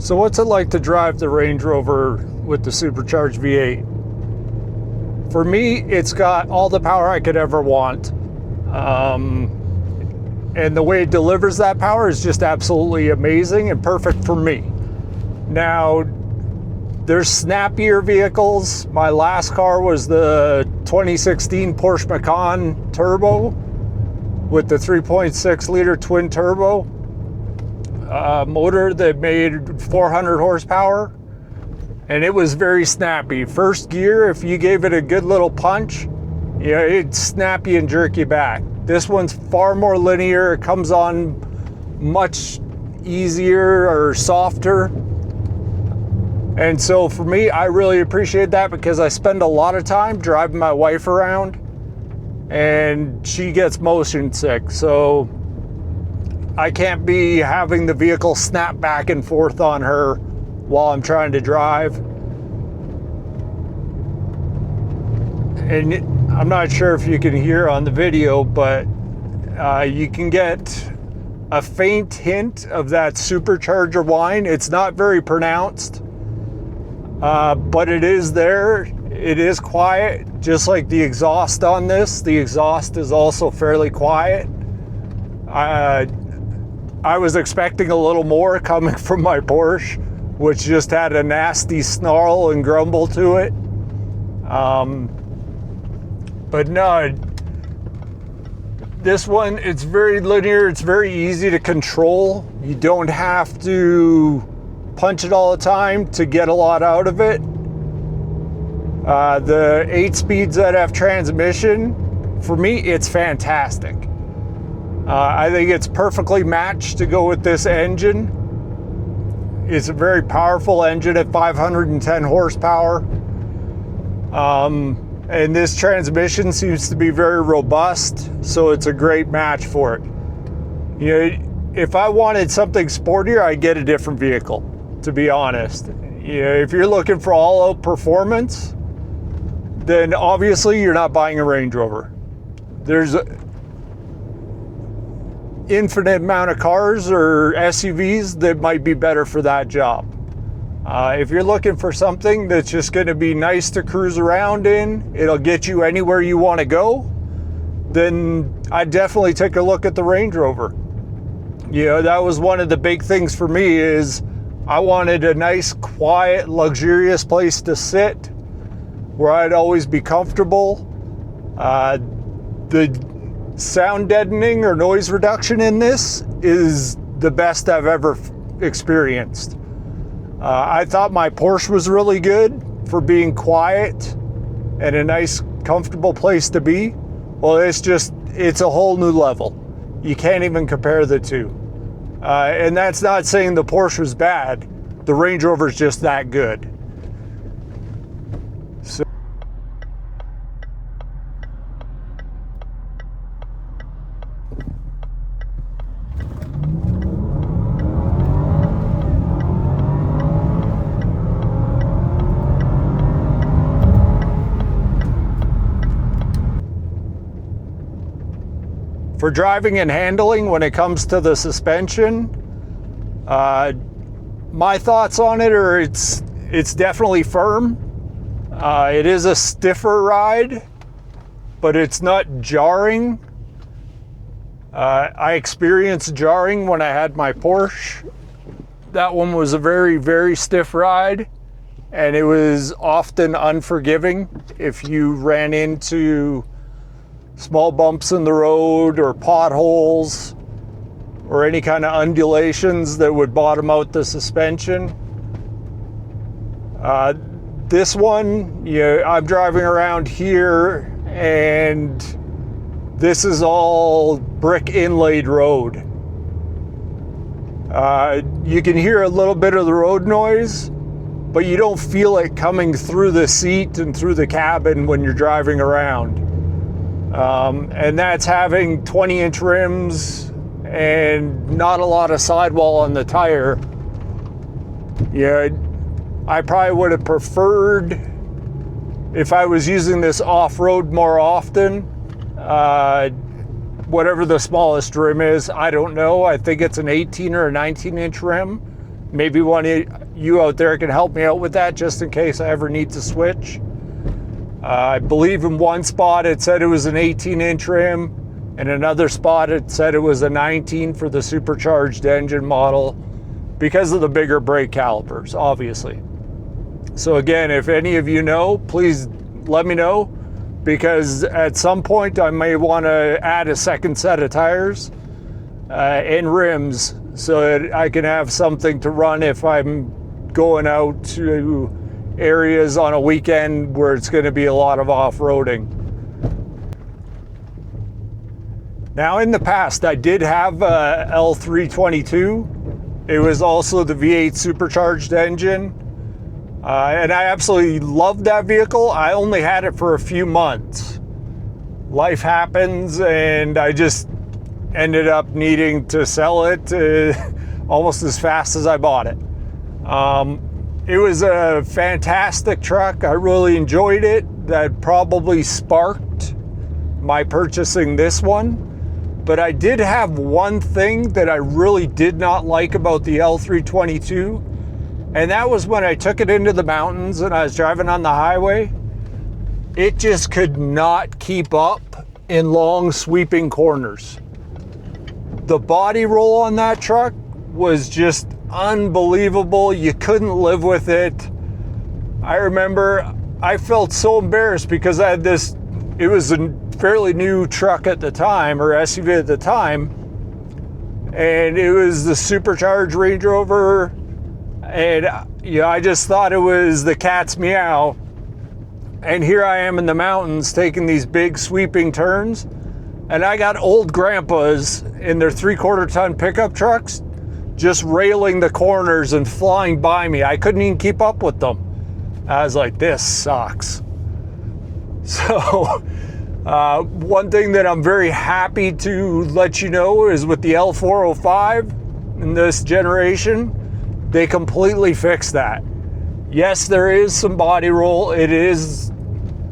So what's it like to drive the Range Rover with the Supercharged V8? For me, it's got all the power I could ever want. And the way it delivers that power is just absolutely amazing and perfect for me. Now, there's snappier vehicles. My last car was the 2016 Porsche Macan Turbo with the 3.6 liter twin turbo motor that made 400 horsepower, and it was very snappy. First gear, if you gave it a good little punch, yeah, it'd snap you and jerk you back. This one's far more linear. It comes on much easier or softer. And so for me, I really appreciate that because I spend a lot of time driving my wife around and she gets motion sick. So I can't be having the vehicle snap back and forth on her while I'm trying to drive. And I'm not sure if you can hear on the video, but you can get a faint hint of that supercharger whine. It's not very pronounced, but it is there. It is quiet, just like the exhaust on this. The exhaust is also fairly quiet. I was expecting a little more coming from my Porsche, which just had a nasty snarl and grumble to it. But no, this one, it's very linear. It's very easy to control. You don't have to punch it all the time to get a lot out of it. The 8-speed ZF transmission, for me, it's fantastic. I think it's perfectly matched to go with this engine. It's a very powerful engine at 510 horsepower. And this transmission seems to be very robust, so it's a great match for it. You know, if I wanted something sportier, I'd get a different vehicle, to be honest. You know, if you're looking for all-out performance, then obviously you're not buying a Range Rover. There's an infinite amount of cars or SUVs that might be better for that job. If you're looking for something that's just going to be nice to cruise around in, it'll get you anywhere you want to go, then I'd definitely take a look at the Range Rover. You know, that was one of the big things for me is I wanted a nice, quiet, luxurious place to sit where I'd always be comfortable. The sound deadening or noise reduction in this is the best I've ever experienced. I thought my Porsche was really good for being quiet and a nice, comfortable place to be. Well, it's a whole new level. You can't even compare the two. And that's not saying the Porsche was bad. The Range Rover is just that good. For driving and handling, when it comes to the suspension, my thoughts on it are it's definitely firm. It is a stiffer ride, but it's not jarring. I experienced jarring when I had my Porsche. That one was a very, very stiff ride, and it was often unforgiving if you ran into small bumps in the road or potholes or any kind of undulations that would bottom out the suspension. This one, I'm driving around here and this is all brick inlaid road. You can hear a little bit of the road noise, but you don't feel it coming through the seat and through the cabin when you're driving around. And that's having 20-inch rims and not a lot of sidewall on the tire. Yeah, I probably would have preferred if I was using this off-road more often, whatever the smallest rim is, I don't know. I think it's an 18 or a 19-inch rim. maybe one of you out there can help me out with that, just in case I ever need to switch. I believe in one spot it said it was an 18-inch rim, and another spot it said it was a 19 for the supercharged engine model, because of the bigger brake calipers, obviously. So again, if any of you know, please let me know, because at some point I may want to add a second set of tires and rims, so that I can have something to run if I'm going out to areas on a weekend where it's going to be a lot of off-roading. Now, in the past, I did have a L322. It was also the V8 supercharged engine. And I absolutely loved that vehicle. I only had it for a few months. Life happens, and I just ended up needing to sell it almost as fast as I bought it. It was a fantastic truck. I really enjoyed it. That probably sparked my purchasing this one. But I did have one thing that I really did not like about the L322. And that was when I took it into the mountains and I was driving on the highway. It just could not keep up in long sweeping corners. The body roll on that truck was just unbelievable. You couldn't live with it. I remember I felt so embarrassed because I had this, it was a fairly new truck at the time, or SUV at the time, and it was the supercharged Range Rover, and I just thought it was the cat's meow. And here I am in the mountains taking these big sweeping turns, and I got old grandpas in their 3/4 ton pickup trucks just railing the corners and flying by me. I couldn't even keep up with them. I was like, this sucks. So one thing that I'm very happy to let you know is with the L405 in this generation, they completely fixed that. Yes, there is some body roll. It is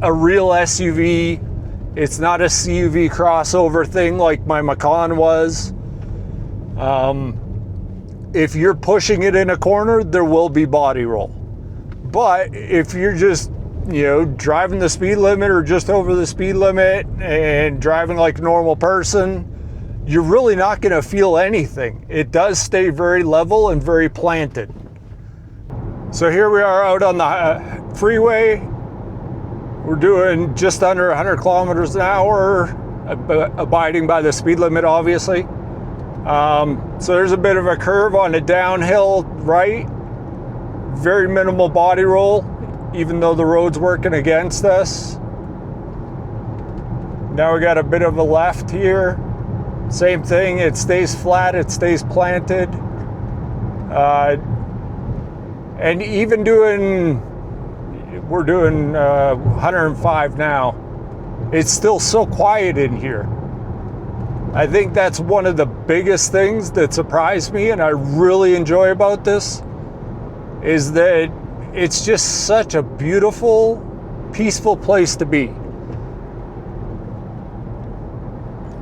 a real SUV. It's not a CUV crossover thing like my Macan was. If you're pushing it in a corner, there will be body roll. But if you're just, driving the speed limit or just over the speed limit and driving like a normal person, you're really not going to feel anything. It does stay very level and very planted. So here we are out on the freeway. We're doing just under 100 kilometers an hour, abiding by the speed limit, obviously. So there's a bit of a curve on a downhill right. Very minimal body roll, even though the road's working against us. Now we got a bit of a left here. Same thing, it stays flat, it stays planted. And even we're doing 105 now. It's still so quiet in here. I think that's one of the biggest things that surprised me and I really enjoy about this, is that it's just such a beautiful, peaceful place to be.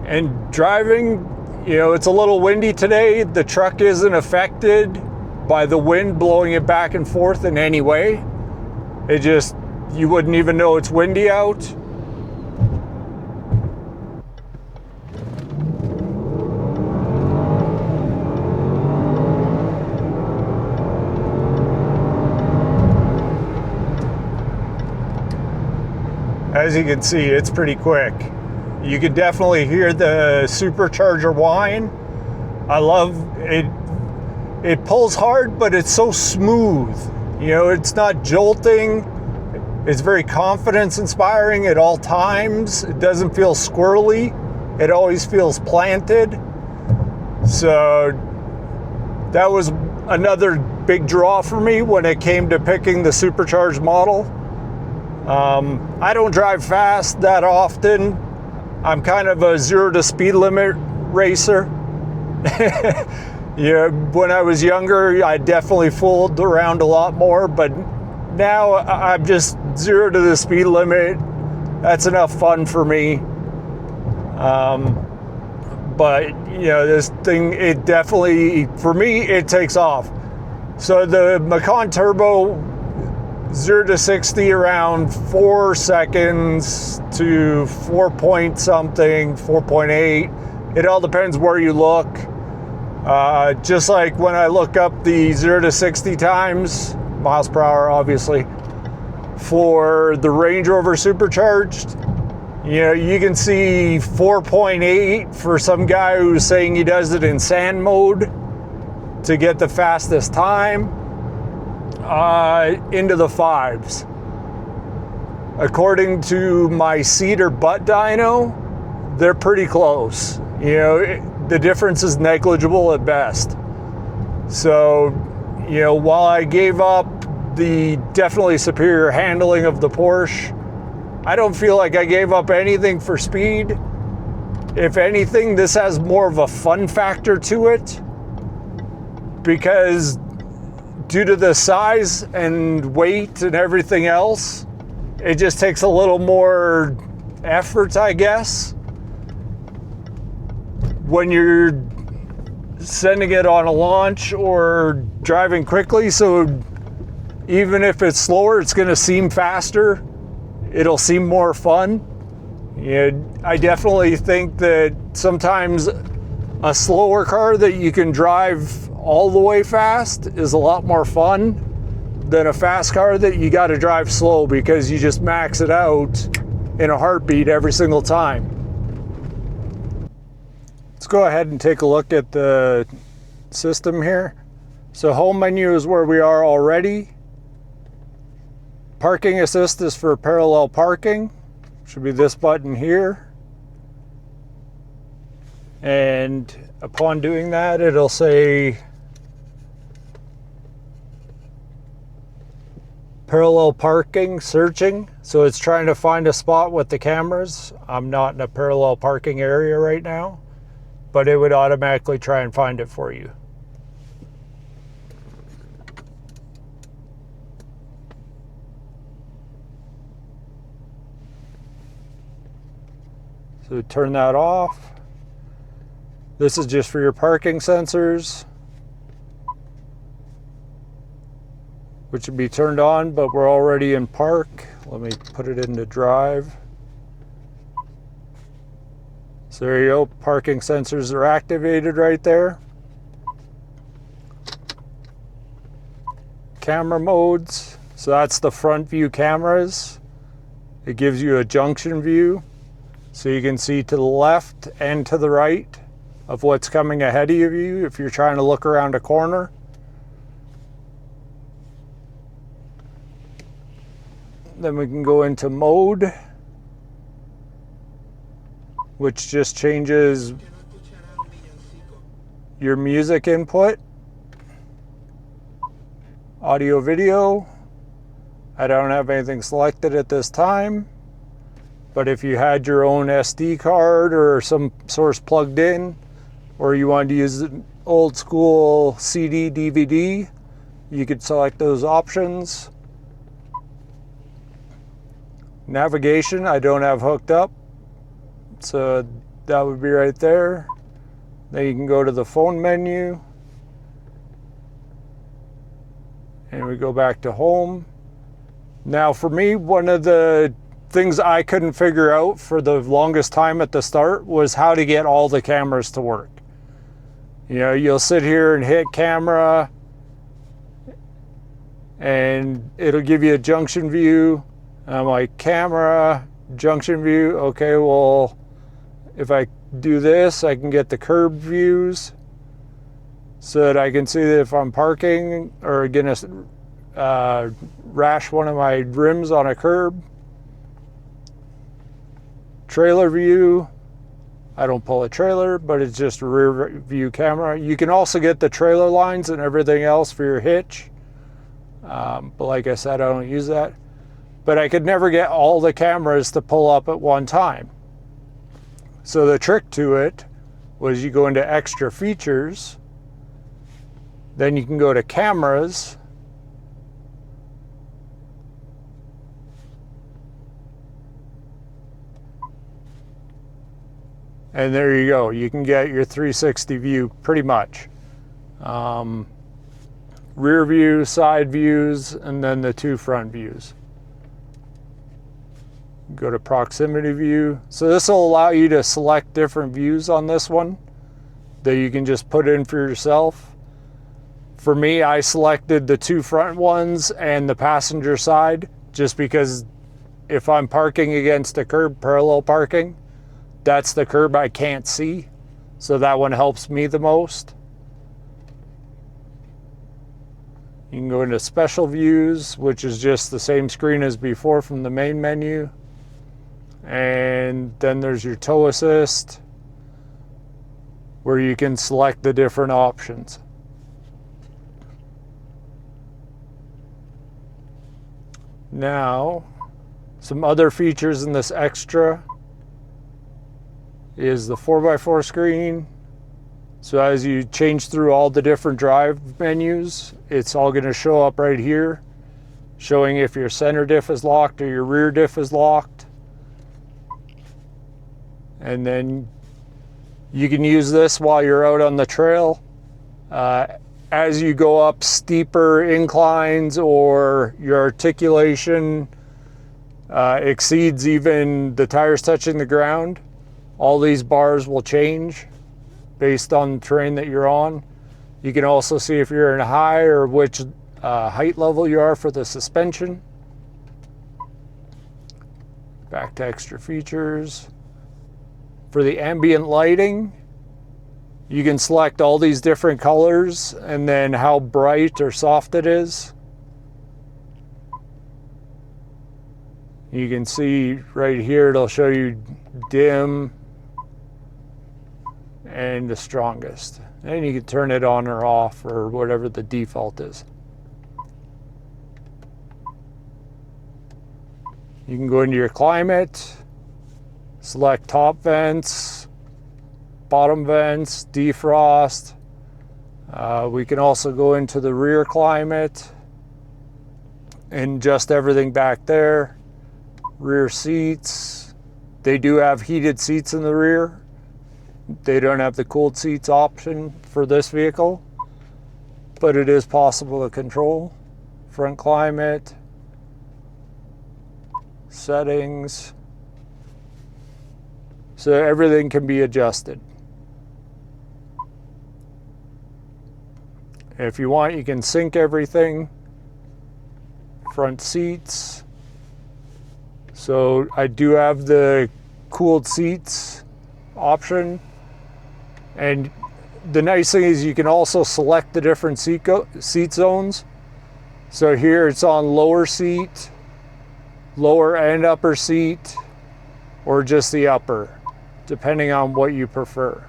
And driving, it's a little windy today. The truck isn't affected by the wind blowing it back and forth in any way. You wouldn't even know it's windy out. As you can see, it's pretty quick. You can definitely hear the supercharger whine. I love it. It pulls hard, but it's so smooth. It's not jolting. It's very confidence inspiring at all times. It doesn't feel squirrely. It always feels planted. So that was another big draw for me when it came to picking the supercharged model. I don't drive fast that often. I'm kind of a 0 to speed limit racer. When I was younger, I definitely fooled around a lot more, but now I'm just 0 to the speed limit. That's enough fun for me. But this thing, it definitely, for me, it takes off. So the Macan Turbo 0 to 60 around 4 seconds to 4 point something, 4.8. It all depends where you look. Just like when I look up the 0 to 60 times, miles per hour obviously, for the Range Rover Supercharged, you know, you can see 4.8 for some guy who's saying he does it in sand mode to get the fastest time, into the 5s. According to my Cedar butt dyno, they're pretty close. You know, the difference is negligible at best. So, you know, while I gave up the definitely superior handling of the Porsche, I don't feel like I gave up anything for speed. If anything, this has more of a fun factor to it, because due to the size and weight and everything else, it just takes a little more effort, I guess, when you're sending it on a launch or driving quickly. So even if it's slower, it's going to seem faster. It'll seem more fun. Yeah, I definitely think that sometimes a slower car that you can drive all the way fast is a lot more fun than a fast car that you got to drive slow because you just max it out in a heartbeat every single time. Let's go ahead and take a look at the system here. So home menu is where we are already. Parking assist is for parallel parking. Should be this button here. And upon doing that, it'll say parallel parking searching. So it's trying to find a spot with the cameras. I'm not in a parallel parking area right now, but it would automatically try and find it for you. So turn that off. This is just for your parking sensors, which would be turned on, but we're already in park. Let me put it into drive. So there you go, parking sensors are activated right there. Camera modes, so that's the front view cameras. It gives you a junction view, so you can see to the left and to the right of what's coming ahead of you if you're trying to look around a corner. Then we can go into mode, which just changes your music input. Audio video, I don't have anything selected at this time, but if you had your own SD card or some source plugged in, or you wanted to use an old school CD, DVD, you could select those options. Navigation, I don't have hooked up, so that would be right there. Then you can go to the phone menu, and we go back to home. Now for me, one of the things I couldn't figure out for the longest time at the start was how to get all the cameras to work. You know, you'll sit here and hit camera, and it'll give you a junction view. I'm like, camera, junction view, okay, well, if I do this, I can get the curb views so that I can see that if I'm parking or gonna rash one of my rims on a curb. Trailer view, I don't pull a trailer, but it's just a rear view camera. You can also get the trailer lines and everything else for your hitch. But like I said, I don't use that. But I could never get all the cameras to pull up at one time. So the trick to it was you go into extra features, then you can go to cameras, and there you go. You can get your 360 view pretty much. rear view, side views, and then the 2 front views. Go to proximity view. So this will allow you to select different views on this one that you can just put in for yourself. For me, I selected the 2 front ones and the passenger side, just because if I'm parking against a curb, parallel parking, that's the curb I can't see. So that one helps me the most. You can go into special views, which is just the same screen as before from the main menu. And then there's your tow assist, where you can select the different options. Now, some other features in this extra is the 4x4 screen. So as you change through all the different drive menus, it's all going to show up right here, showing if your center diff is locked or your rear diff is locked. And then you can use this while you're out on the trail. As you go up steeper inclines or your articulation exceeds even the tires touching the ground, all these bars will change based on the terrain that you're on. You can also see if you're in a high or which height level you are for the suspension. Back to extra features. For the ambient lighting, you can select all these different colors and then how bright or soft it is. You can see right here, it'll show you dim and the strongest. And you can turn it on or off or whatever the default is. You can go into your climate, select top vents, bottom vents, defrost. We can also go into the rear climate and adjust everything back there. Rear seats, they do have heated seats in the rear. They don't have the cooled seats option for this vehicle, but it is possible to control. Front climate, settings. So everything can be adjusted. If you want, you can sync everything. Front seats. So I do have the cooled seats option. And the nice thing is you can also select the different seat zones. So here it's on lower seat, lower and upper seat, or just the upper, depending on what you prefer.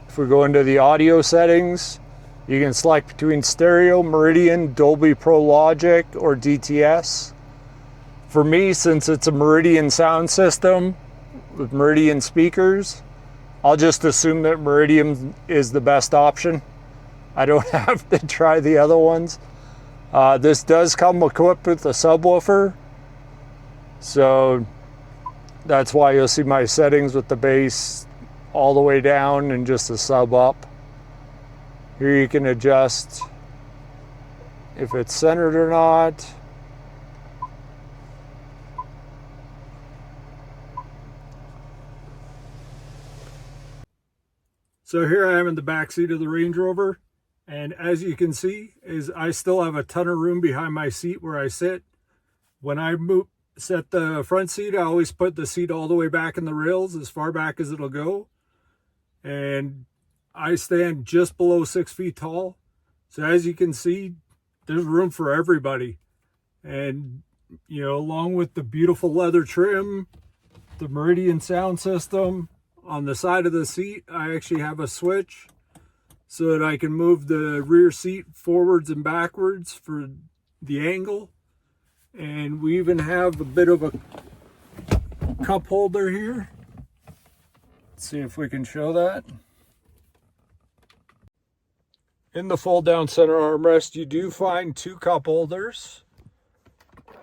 If we go into the audio settings, you can select between stereo, Meridian, Dolby Pro Logic, or DTS. For me, since it's a Meridian sound system with Meridian speakers, I'll just assume that Meridian is the best option. I don't have to try the other ones. This does come equipped with a subwoofer, so that's why you'll see my settings with the bass all the way down and just a sub up. Here you can adjust if it's centered or not. So here I am in the back seat of the Range Rover, and as you can see, I still have a ton of room behind my seat where I sit. When I set the front seat, I always put the seat all the way back in the rails, as far back as it'll go. And I stand just below 6 feet tall. So as you can see, there's room for everybody. And, you know, along with the beautiful leather trim, the Meridian sound system, on the side of the seat, I actually have a switch so that I can move the rear seat forwards and backwards for the angle. And we even have a bit of a cup holder here. Let's see if we can show that. In the fold down center armrest, you do find 2 cup holders.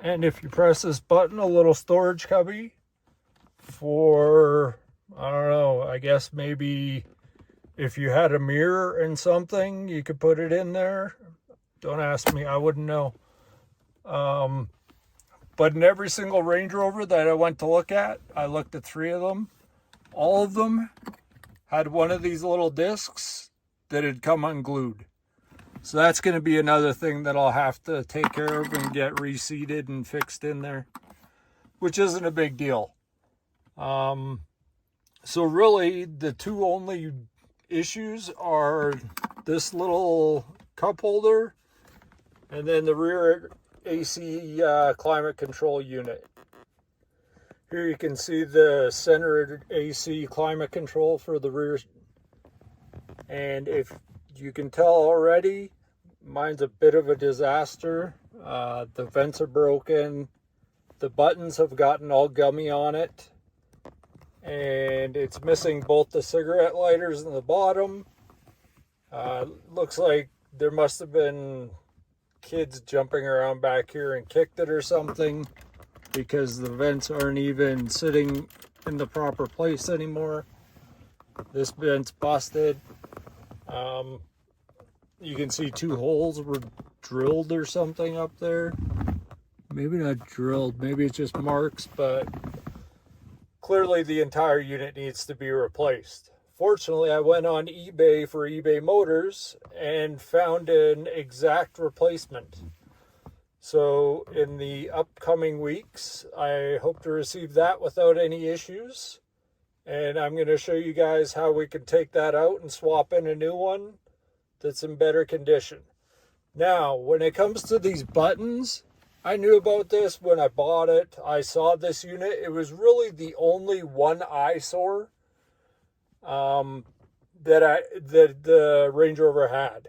And if you press this button, a little storage cubby for, I don't know, I guess maybe if you had a mirror and something, you could put it in there. Don't ask me, I wouldn't know. But in every single Range Rover that I went to look at, I looked at 3 of them. All of them had one of these little discs that had come unglued. So that's going to be another thing that I'll have to take care of and get reseated and fixed in there, which isn't a big deal. So really the 2 only issues are this little cup holder and then the rear AC climate control unit. Here you can see the centered AC climate control for the rear. And if you can tell already, mine's a bit of a disaster. The vents are broken. The buttons have gotten all gummy on it. And it's missing both the cigarette lighters in the bottom. Looks like there must have been kids jumping around back here and kicked it or something, because the vents aren't even sitting in the proper place anymore. This vent's busted. You can see 2 holes were drilled or something up there. Maybe not drilled, maybe it's just marks, but clearly the entire unit needs to be replaced. Fortunately, I went on eBay for eBay Motors and found an exact replacement. So in the upcoming weeks, I hope to receive that without any issues. And I'm going to show you guys how we can take that out and swap in a new one that's in better condition. Now, when it comes to these buttons, I knew about this when I bought it. I saw this unit. It was really the only one eyesore that the Range Rover had.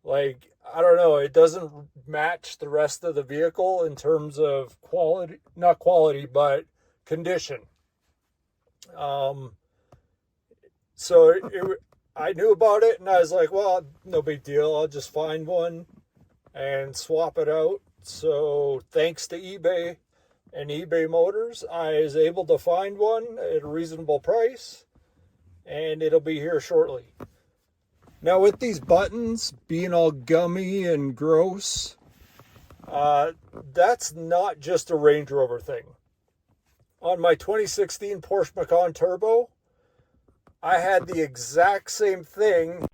Like, I don't know, it doesn't match the rest of the vehicle in terms of quality, not quality, but condition. So I knew about it and I was like, well, no big deal. I'll just find one and swap it out. So thanks to eBay and eBay Motors, I was able to find one at a reasonable price, and it'll be here shortly. Now with these buttons being all gummy and gross, that's not just a Range Rover thing. On my 2016 Porsche Macan Turbo, I had the exact same thing